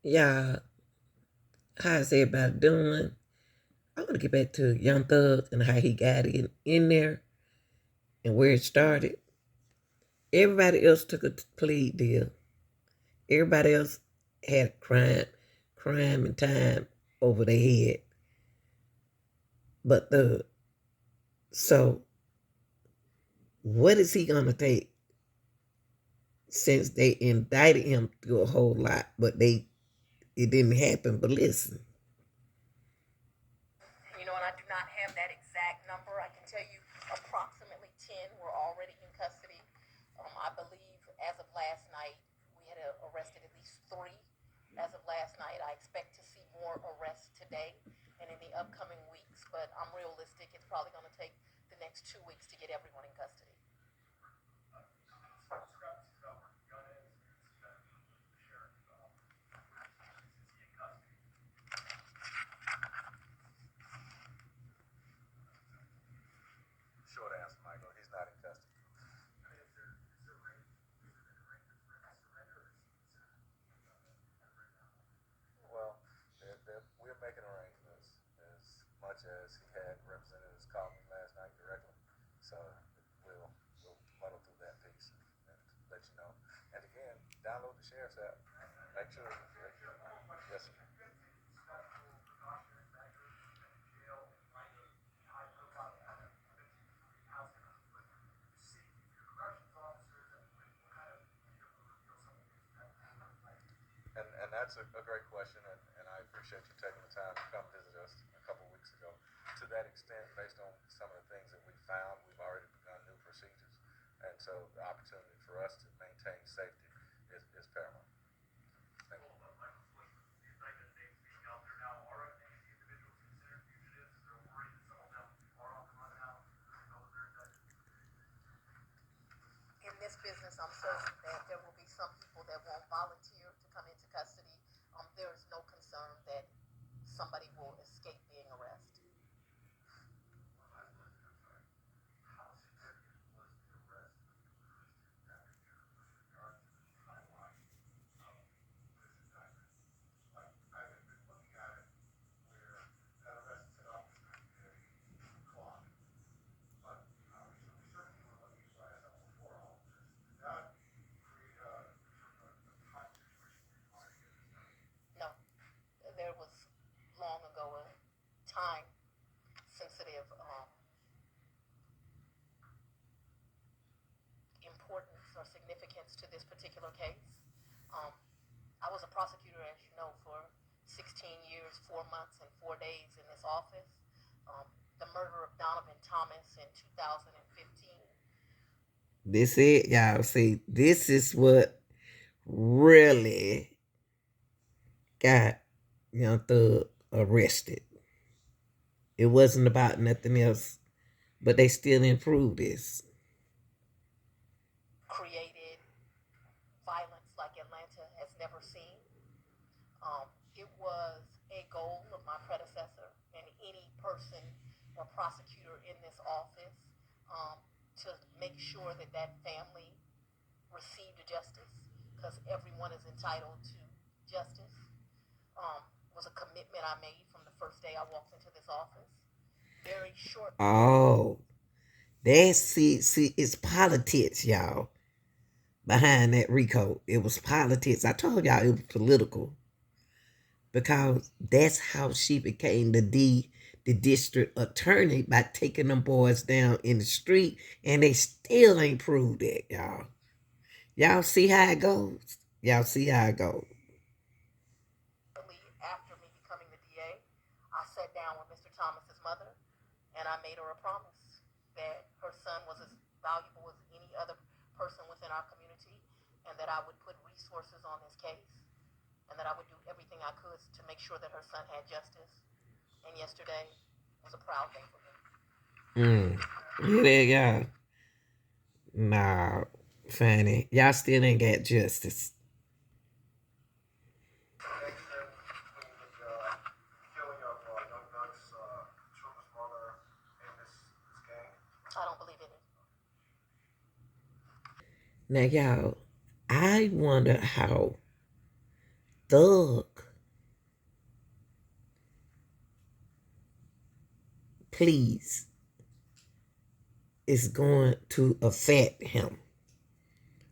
Yeah, how's everybody doing? I want to get back to Young Thug and how he got in there and where it started. Everybody else took a plea deal. Everybody else had crime and time over their head. But so what is he gonna take since they indicted him through a whole lot, but it didn't happen. But listen. And I do not have that exact number. I can tell you approximately 10 were already in custody. I believe as of last night, we had arrested at least 3 as of last night. I expect to see more arrests today and in the upcoming weeks, but I'm realistic. It's probably going to take the next 2 weeks to get everyone in custody. Short answer, Michael. He's not in custody. Well, we're making arrangements as much as he had representatives call me last night directly. So we'll muddle through that piece and let you know. And again, download the Sheriff's app. Make sure. Yes, sir. And that's a great question, and I appreciate you taking the time to come visit us a couple of weeks ago. To that extent, based on some of the things that we found, we've already begun new procedures. And so the opportunity for us to maintain safety is paramount. Thank you. In this business, I'm certain that there will be some people that won't volunteer to come into custody. There is no concern that somebody will escape being arrested. No, there was long ago a time sensitive importance or significance to this particular case. Um, I was a prosecutor, as you know, for 16 years, 4 months, and 4 days in this office. Um, the murder of Donovan Thomas in 2015. This it, y'all. See, this is what really got Young Thug arrested. It wasn't about nothing else, but they still improved this. Created violence like Atlanta has never seen. It was a goal of my predecessor and any person or prosecutor in this office um, to make sure that that family received justice because everyone is entitled to justice. Was a commitment I made from the first day I walked into this office. Very short. Oh, that's see, it's politics, y'all. Behind that Rico, it was politics. I told y'all it was political because that's how she became the district attorney by taking them boys down in the street, and they still ain't proved it, y'all. Y'all see how it goes. Y'all see how it goes. After me becoming the DA, I sat down with Mr. Thomas's mother, and I made her a promise that her son was as valuable as any other person within our community, and that I would put resources on this case, and that I would do everything I could to make sure that her son had justice. And yesterday was a proud day for me. There y'all. Nah, Fanny. Y'all still ain't got justice. I don't believe in it. Now, y'all, I wonder how Thug please is going to affect him.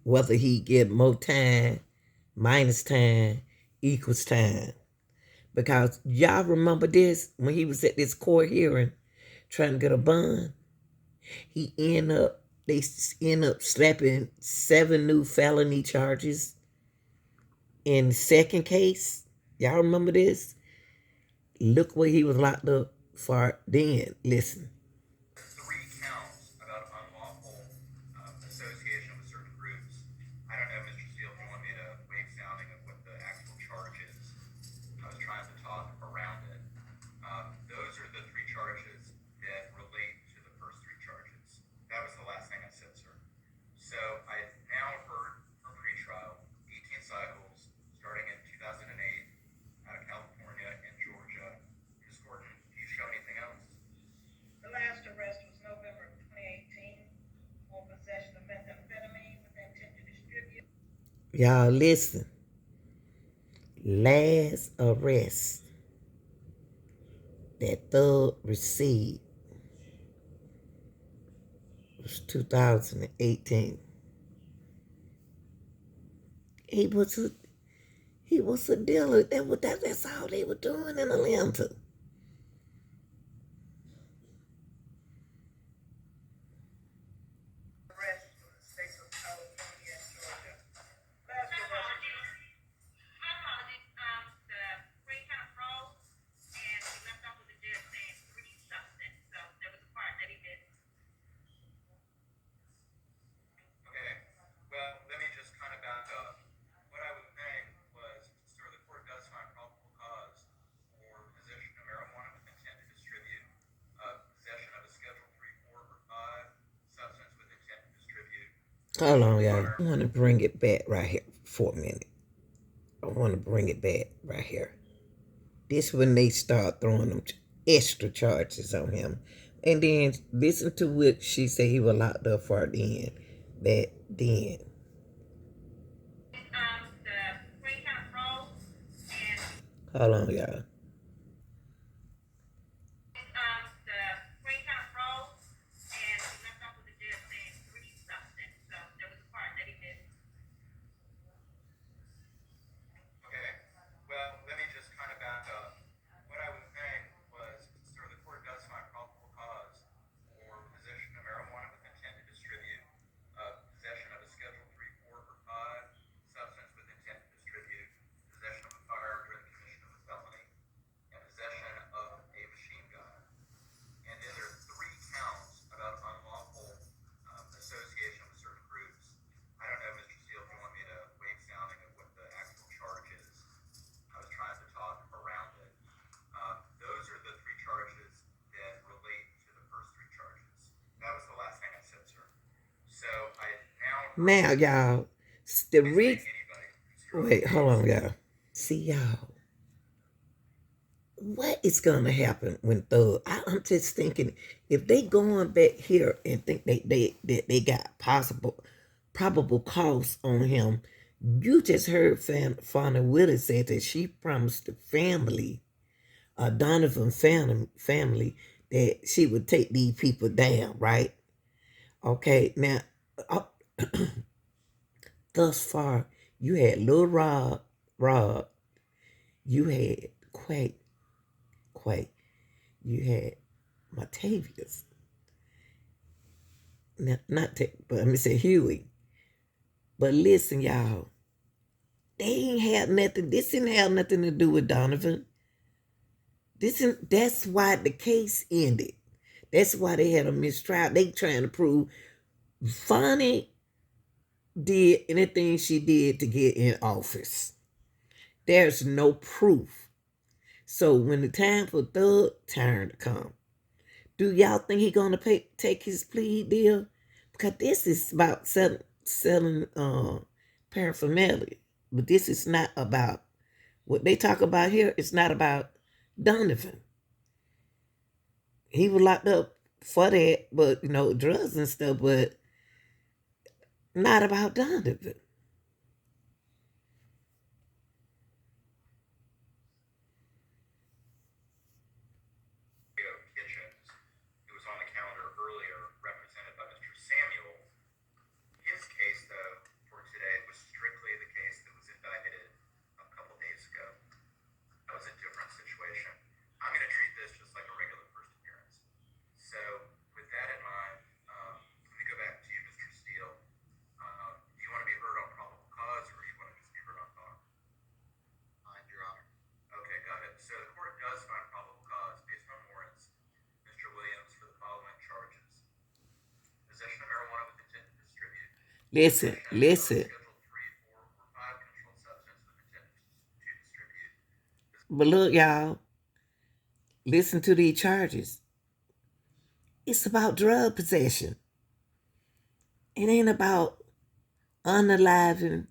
Whether he get more time, minus time, equals time. Because y'all remember this when he was at this court hearing trying to get a bond. They end up slapping 7 new felony charges in the second case. Y'all remember this? Look what he was locked up for then. Listen. 3 counts about unlawful association with certain groups. I don't know, Mr. Steele, if you want me to waive sounding of what the actual charge is. I was trying to talk around it. Those are the 3 charges that relate to the first 3 charges. That was the last thing I said, sir. So I now heard from pretrial 18 cycles starting in 2008 out of California and Georgia. Ms. Gordon, do you show anything else? The last arrest was November 2018 for possession of methamphetamine with intent to distribute. Y'all listen. Last arrest that Thug received was 2018. He was a dealer. That's all they were doing in Atlanta. Arrest from the states of California and Georgia. Last arrest. My apologies. The Green kind of froze, and we left off with the judge saying 3 substance. So there was a part that he missed. Okay. Well, let me just kind of back up. What I was saying was, sir, the court does find probable cause for possession of marijuana with intent to distribute, possession of a Schedule 3, 4, or 5 substance with intent to distribute. Hold on, y'all. I want to bring it back right here for a minute. I want to bring it back right here. This when they start throwing them extra charges on him. And then listen to what she said he was locked up for then. Back then. The Green kind of froze, and Hold on, y'all. the Green kind of froze, and we left off with the judge saying 3 substance. So there was a part that he missed. Okay. Well, let me just kind of back up. What I was saying was, sir, the court does find probable cause for possession of marijuana with intent to distribute, possession of a Schedule 3, 4, or 5 substance with intent to distribute, possession of a firearm during the commission of a felony, and possession of a machine gun. And then there are 3 counts about unlawful association with certain groups. I don't know, Mr. Steele, if you want me to waive sounding of what the actual charge is. I was trying to talk around it. Those are the 3 charges that relate to the first 3 charges. That was the last thing I said, sir. So I now y'all, the reason. Wait, hold on, y'all. See y'all. What is gonna happen when Thug? I'm just thinking if they going back here and think they got probable cause on him. You just heard Fauna Willis say that she promised the family, Donovan family, that she would take these people down, right? Okay, now, thus far, you had Lil Rob, you had Quake, you had Matavius, now, but let me say Huey. But listen, y'all, they ain't had nothing. This didn't have nothing to do with Donovan. That's why the case ended. That's why they had a mistrial. They trying to prove Fonnie did anything she did to get in office. There's no proof. So when the time for Thug turn to come, do y'all think he gonna take his plea deal? Because this is about selling paraphernalia, but this is not about what they talk about here. It's not about Donovan. He was locked up for that, but drugs and stuff, but not about Donovan. Listen, listen. But look, y'all, listen to these charges. It's about drug possession. It ain't about unaliving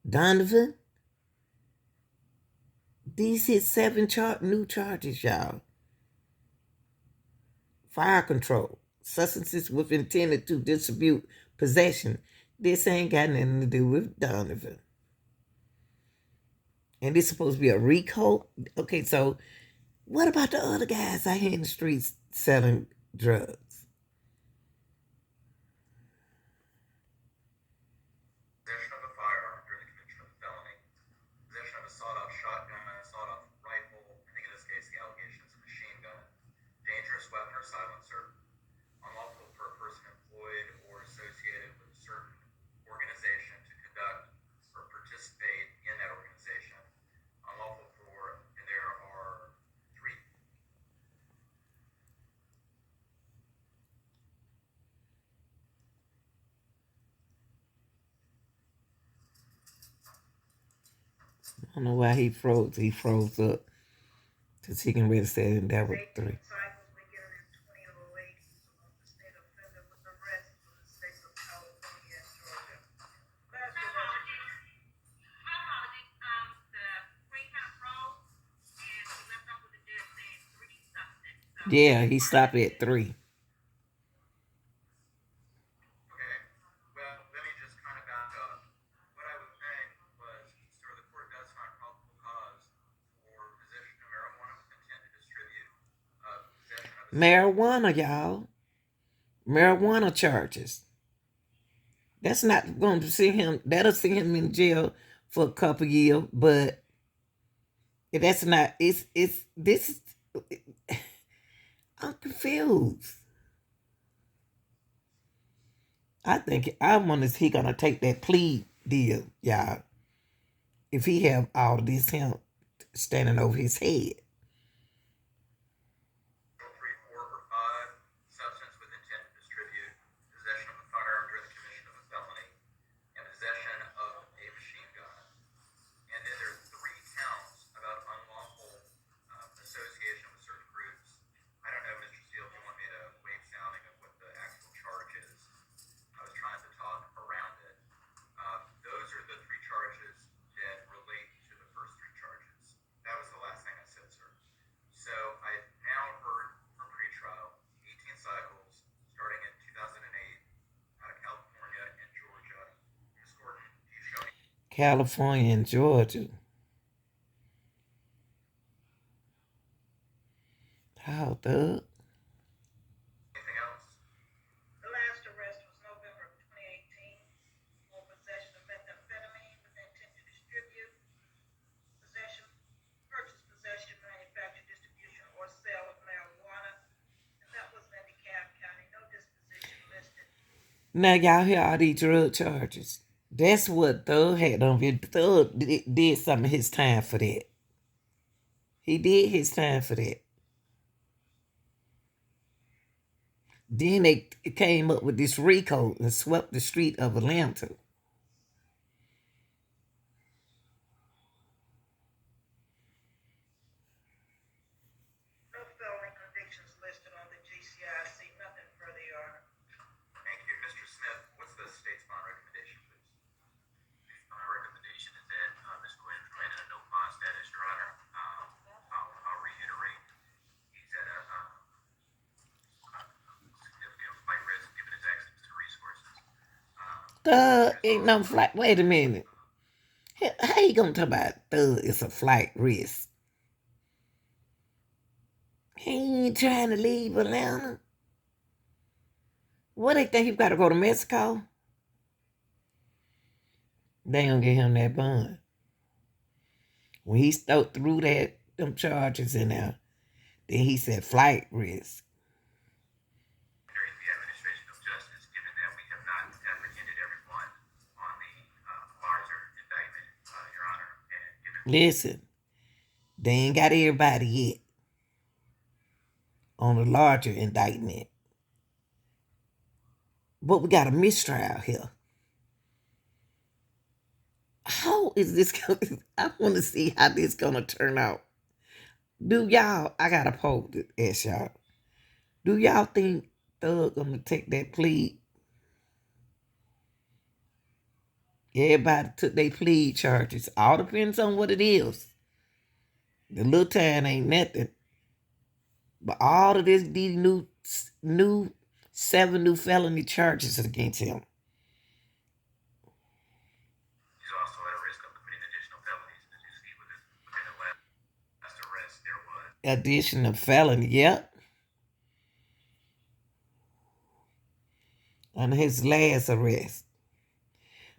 Donovan. These hit 7 new charges, y'all. Fire control, substances with intended to distribute possession. This ain't got nothing to do with Donovan. And this supposed to be a RICO. Okay, so what about the other guys out here in the streets selling drugs? Possession of a firearm during the commission of a felony, possession of a sawed-off shotgun, sawed-off rifle, I think in this case the allegation is a machine gun, dangerous weapon or silencer, unlawful for a person employed or associated with a certain organization to conduct or participate in that organization, unlawful for, and there are 3. I don't know why he froze. He froze up because he can really say that was 3. Yeah, he stopped at 3. Marijuana, y'all. Marijuana charges. That's not going to see him. That'll see him in jail for a couple years, but that's not. It's this. I'm confused. I wonder if he gonna take that plea deal, y'all. If he have all of this him standing over his head. California and Georgia. How, Doug? Anything else? The last arrest was November of 2018 for possession of methamphetamine with intent to distribute, possession, purchase, possession, manufacture, distribution, or sale of marijuana. And that was in DeKalb County. No disposition listed. Now y'all hear all these drug charges. That's what Thug had on here. Thug did some of his time for that. He did his time for that. Then they came up with this RICO and swept the street of Atlanta. No felony convictions listed on the GCIC. Nothing further, Your Honor. Thank you. Mr. Smith, what's the state's bond recommendation, please? My recommendation is that Mr. Williams remain in a no bond status, Your Honor. I'll reiterate. He's at a significant flight risk given his access to resources. Ain't no flight. Wait a minute. How you gonna talk about Thug is a flight risk? He ain't trying to leave Atlanta. What, they think he got to go to Mexico? They don't get him that bond. When he threw them charges in there, then he said flight risk. During the administration of justice, given that we have not apprehended everyone on the larger indictment, Your Honor, and given Listen, they ain't got everybody yet on the larger indictment. But we got a mistrial here. How is this going? I want to see how this gonna turn out. Do y'all? I gotta poll to ask y'all. Do y'all think Thug gonna take that plea? Everybody took their plea charges. All depends on what it is. The little time ain't nothing. But all of this, these new 7 new felony charges against him. He's also at risk of committing additional felonies. As you see within the last arrest, there was additional felony. Yep. On his last arrest.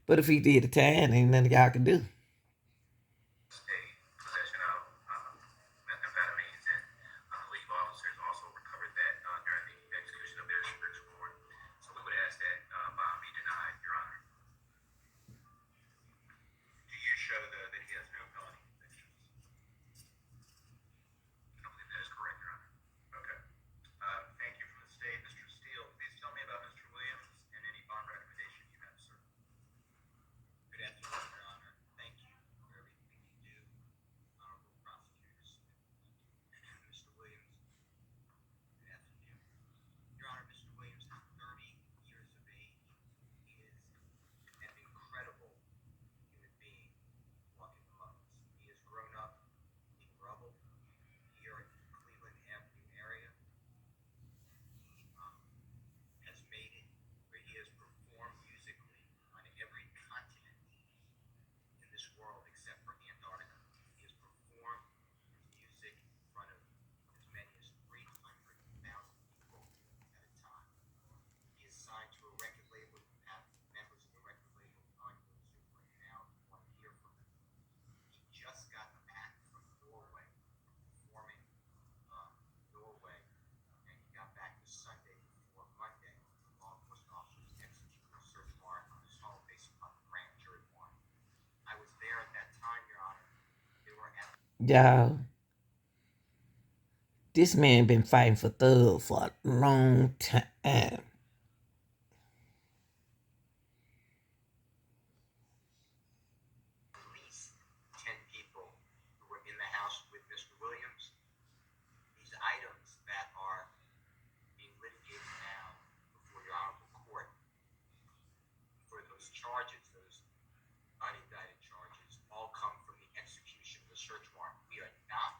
But if he did the time, ain't nothing y'all can do. Possession of methamphetamines, and I believe officers also recovered that during the execution of their search warrant. So we would ask that bond be denied, Your Honor. Do you show that he has no felony convictions? I believe that is correct, Your Honor. Okay. Thank you. From the state, Mr. Steele, please tell me about Mr. Williams and any bond recommendation you have, sir. Good afternoon, Your Honor. Thank you for everything you do, honorable prosecutors. Mr. Williams, good afternoon. Your Honor, Mr. Williams is 30 years of age. He is an incredible human being walking among us. He has grown up in rubble here in the Cleveland Avenue area. He has made it where he has performed musically on every continent in this world except for Antarctica. He has performed his music in front of as many as 300,000 people at a time. He is signed to a record label. You have members of the record label on your Zoom right now. You want to hear from him. He just got back from Norway, performing Norway, and he got back this Sunday before Monday. Law enforcement officers executed a search warrant on his home based upon the grand jury warrant. I was there at that time, Your Honor. They were at. Y'all, this man been fighting for Thug for a long time. At least 10 people who were in the house with Mr. Williams. These items that are being litigated now before your honorable court for those charges, those unindicted charges, all come from the execution of the search warrant. We are not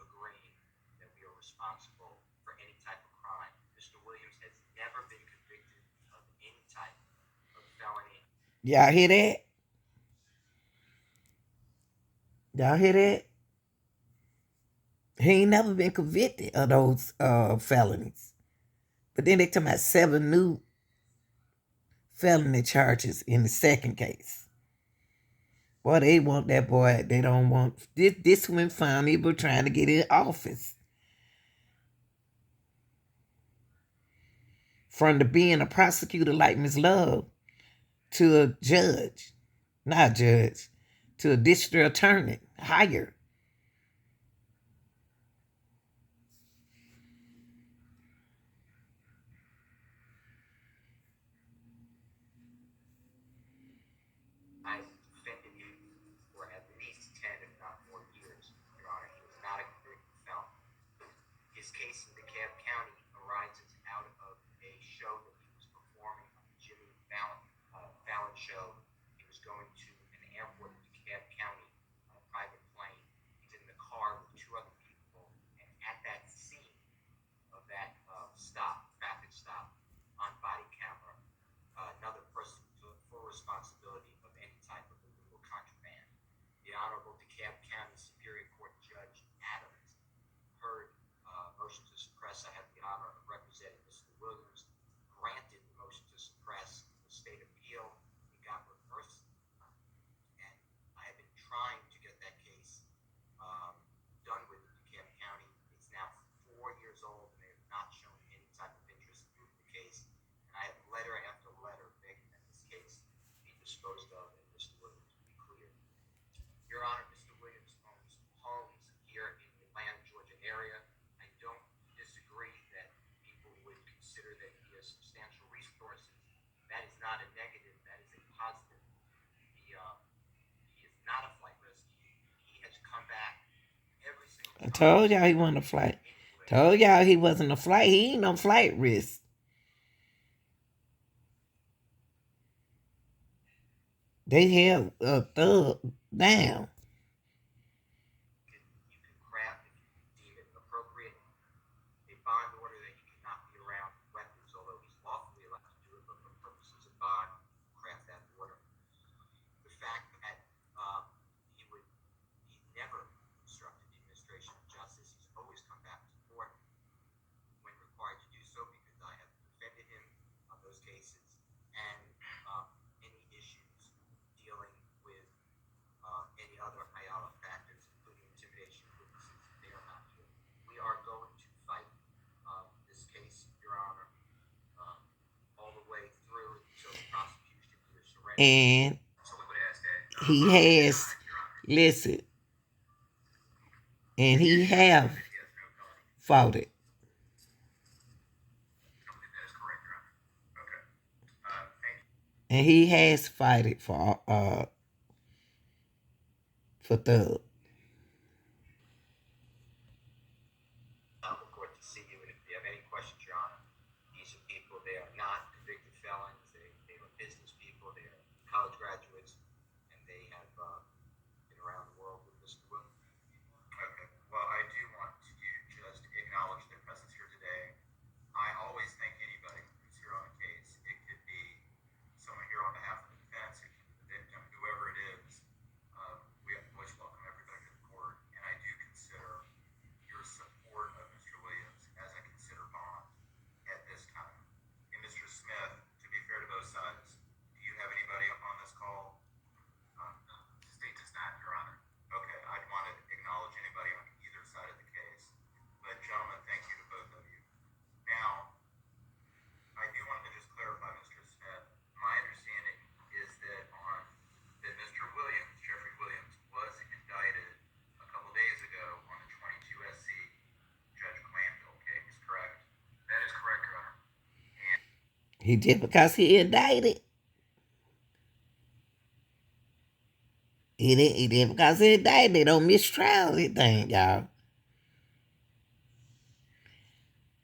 agreeing that we are responsible for any type of crime. Mr. Williams has never been convicted of any type of felony. Y'all hear that? Y'all hear that? He ain't never been convicted of those felonies. But then they talking about 7 new felony charges in the second case. Boy, they want that boy. They don't want this one finally, but trying to get in office. From the being a prosecutor like Miss Love to a judge, not a judge, to a district attorney, higher. I defended him for at least 10, if not more years, Your Honor. He was not a convicted felon. His case in DeKalb County arises out of a show that he was performing on the Jimmy Fallon show. He was going to an airport in DeKalb County on a private plane. He's in the car with 2 other people, and at that scene of that traffic stop, on body camera, another person took full responsibility of any type of illegal contraband. The Honorable DeKalb County Superior Court Judge Adams heard motion to suppress. I have the honor of representing Mr. Williams. Granted the motion to suppress the state appeal. It got reversed. And I have been trying to get that case done with DeKalb County. It's now 4 years old, and they have not shown any type of interest in moving the case. And I have letter after letter begging that this case be disposed of and Mr. Williams be cleared. Your Honor, Mr. Williams owns homes here in the Atlanta, Georgia area. I don't disagree that people would consider that he has substantial resources. That is not a negative, that is a positive. I told y'all he wasn't a flight. Told y'all he wasn't a flight. He ain't no flight risk. They held a thug down. You can craft, if you deem it appropriate, a bond order that he cannot be around weapons, although he's lawfully allowed to do it, but for purposes of bond, craft that order. The fact that he never obstructed the administration of justice, he's always come back to court when required to do so because I have defended him on those cases and any issues dealing with any other IALA factors, including intimidation of witnesses, they are not here. We are going to fight this case, Your Honor, all the way through until the prosecution either surrenders. And So we would ask that he has, listen, and he have fought it. That is correct, Your Honor. Okay. Thank you. And he has fought it for thug. Look forward to see you, and if you have any questions, Your Honor, these are people, they are not convicted felons, they are business people, they are college graduates, and they have been around the world with Mr. Will. Okay, well, I do want to just acknowledge their presence here today. I always thank anybody who's here on a case. It could be someone here on behalf of the defense, it could be the victim, whoever it is. We always welcome everybody to the court, and I do consider your support of Mr. Williams as I consider bond at this time. And Mr. Smith, to be fair to both sides, do you have anybody on this call? The state does not, Your Honor. Okay, I'd want to acknowledge anybody on either side of the case. But gentlemen, thank you to both of you. Now, I do want to just clarify, Mr. Smith, my understanding is that Mr. Williams, Jeffrey Williams, was indicted a couple days ago on the 22 SC Judge Glanville case, correct? That is correct, Your Honor. And He did because he indicted. He did because he indicted. They don't mistrial anything, y'all.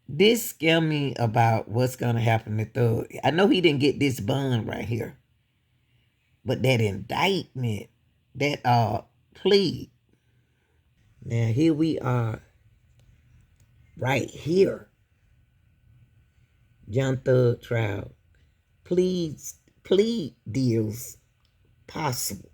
This scare me about what's gonna happen to Thug. I know he didn't get this bond right here, but that indictment, that plea. Now here we are, right here. Young Thug trial. Plea deals possible.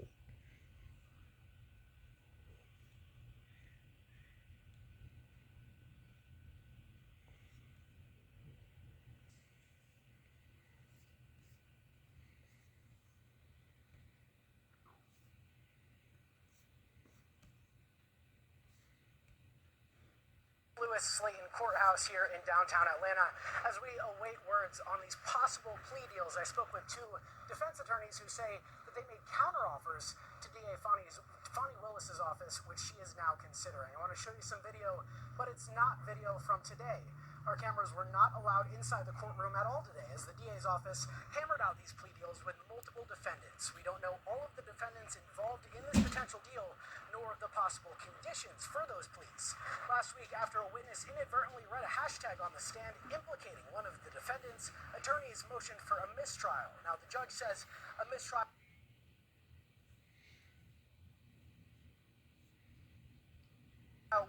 Lewis Slayton Courthouse here in downtown Atlanta. As we await words on these possible plea deals, I spoke with two defense attorneys who say that they made counteroffers to DA Fonnie Willis's office, which she is now considering. I want to show you some video, but it's not video from today. Our cameras were not allowed inside the courtroom at all today as the DA's office hammered out these plea deals with multiple defendants. We don't know all of the defendants involved in this potential deal, nor the possible conditions for those pleas. Last week, after a witness inadvertently read a hashtag on the stand implicating one of the defendants, attorneys motioned for a mistrial. Now, the judge says a mistrial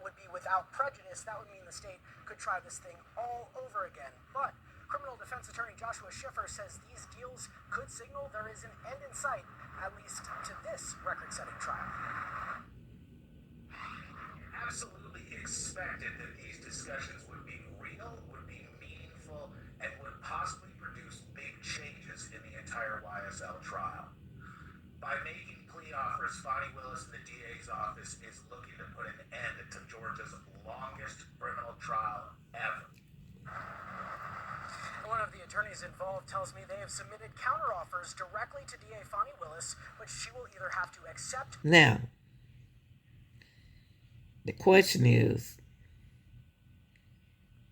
would be without prejudice. That would mean the state could try this thing all over again. But criminal defense attorney Joshua Schiffer says these deals could signal there is an end in sight, at least to this record-setting trial. Absolutely expected that these discussions would be real, would be meaningful, and would possibly produce big changes in the entire YSL trial. By making plea offers, Fonnie Willis and the DA's office is looking to put an end to Georgia's longest criminal trial ever. One of the attorneys involved tells me they have submitted counteroffers directly to DA Fonnie Willis, which she will either have to accept. Now, the question is,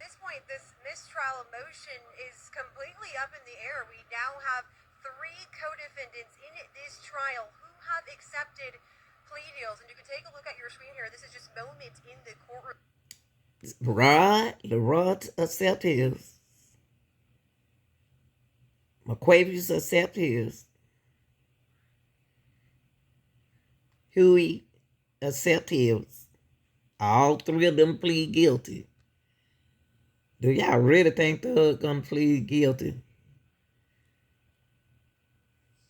At this point, this mistrial motion is completely up in the air. We now have 3 co-defendants in this trial who have accepted plea deals, and you can take a look at your screen here. This is just moments in the courtroom. Rod accept his. McQuavius accept his. Huey accept his. All three of them plead guilty. Do y'all really think Thug gonna plead guilty?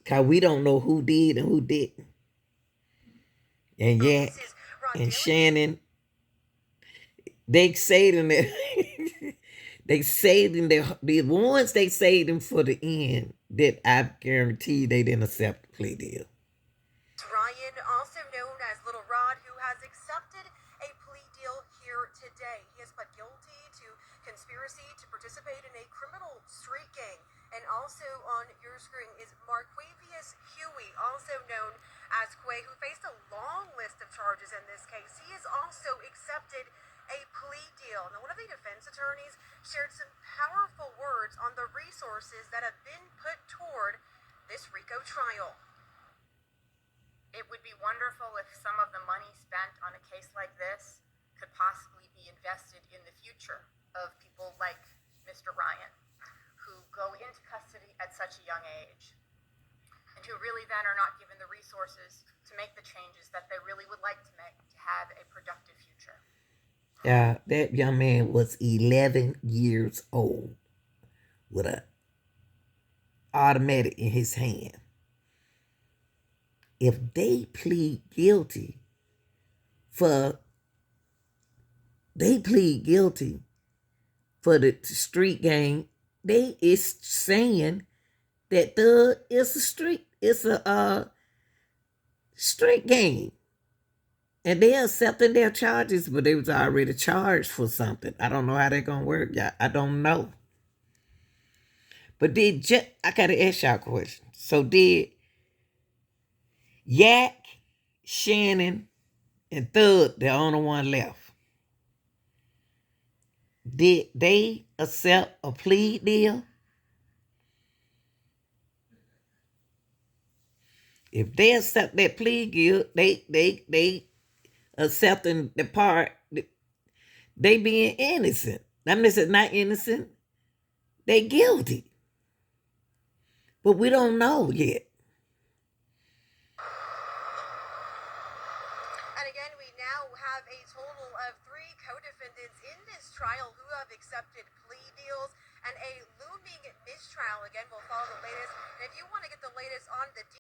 Cause we don't know who did and who didn't. And Yak and Shannon, they saving it. They saving the ones they saved them for the end. That I guarantee they didn't accept the plea deal. Ryan, also known as Little Rod, who has accepted a plea deal here today. He has pled guilty to conspiracy to participate in a criminal street gang. And also on your screen is Marquavius Huey, also known as Quay, who faced a long list of charges in this case. He has also accepted a plea deal. Now, one of the defense attorneys shared some powerful words on the resources that have been put toward this RICO trial. It would be wonderful if some of the money spent on a case like this could possibly be invested in the future of people like Mr. Ryan, who go into custody at such a young age, and who really then are not given the resources to make the changes that they really would like to make to have a productive future. That young man was 11 years old with an automatic in his hand. If they plead guilty for the street gang, they is saying that Thug is a street gang. And they're accepting their charges, but they was already charged for something. I don't know how they're going to work, y'all. I don't know. But I got to ask y'all a question. So did Yak, Shannon, and Thug, the only one left, did they accept a plea deal? If they accept that plea deal, they accepting the part they being innocent. That means it's not innocent. They guilty. But we don't know yet. And again, we now have a total of 3 co-defendants in this trial who have accepted plea deals and a looming mistrial. Again, we'll follow the latest. And if you want to get the latest on the